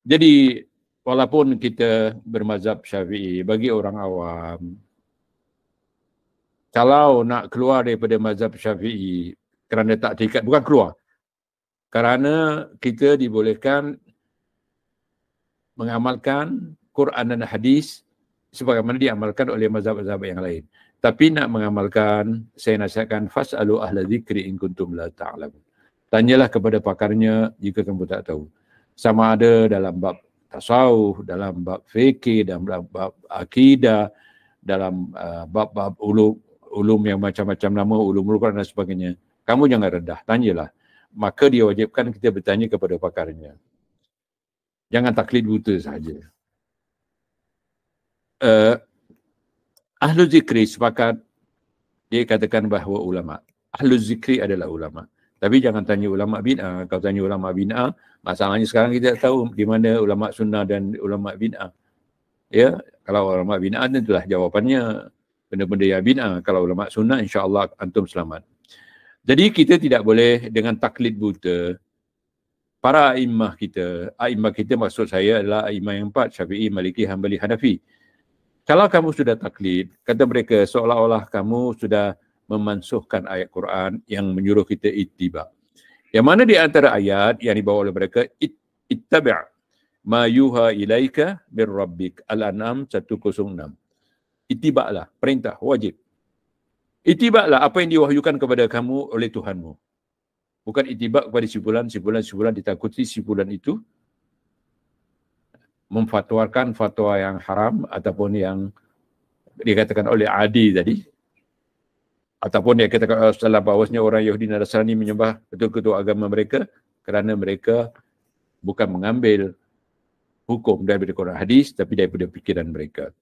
Jadi walaupun kita bermazhab Syafi'i, bagi orang awam, kalau nak keluar daripada mazhab Syafi'i kerana tak terikat, bukan keluar, kerana kita dibolehkan mengamalkan Quran dan hadis sebagaimana diamalkan oleh mazhab-mazhab yang lain. Tapi nak mengamalkan, saya nasihatkan fas'alu ahla dzikri in kuntum la ta'lamun. Tanyalah kepada pakarnya jika kamu tak tahu. Sama ada dalam bab tasawuf, dalam bab fikih, dalam bab akidah, dalam bab-bab ulum yang macam-macam nama, ulum Quran dan sebagainya. Kamu jangan rendah, tanyalah. Maka dia wajibkan kita bertanya kepada pakarnya. Jangan taklid buta sahaja. Ahlu zikri sepakat, dia katakan bahawa ulama. Ahlu zikri adalah ulama. Tapi jangan tanya ulama bid'ah. Kalau tanya ulama bid'ah, masalahnya sekarang kita tahu di mana ulama sunnah dan ulama bid'ah. Ya, kalau ulama bid'ah tentulah jawapannya benda-benda yang bid'ah. Kalau ulama sunnah, insya-Allah antum selamat. Jadi kita tidak boleh dengan taklid buta. Para a'immah kita maksud saya adalah a'immah yang 4, Syafi'i, Maliki, Hanbali, Hanafi. Kalau kamu sudah taklid, kata mereka seolah-olah kamu sudah memansuhkan ayat Quran yang menyuruh kita ittiba. Yang mana di antara ayat yang dibawa oleh mereka, ittabi' ma yuha ilaika bir rabbik. Al-An'am 106. Ittiba'lah, perintah, wajib. Ittiba'lah apa yang diwahyukan kepada kamu oleh Tuhanmu. Bukan ittiba' kepada simpulan ditakuti simpulan itu memfatwakan fatwa yang haram ataupun yang dikatakan oleh Adi tadi, ataupun dia katakan Rasulullah bahawasanya orang Yahudi dan Nasrani menyembah betul-betul agama mereka kerana mereka bukan mengambil hukum daripada Quran hadis tapi daripada fikiran mereka.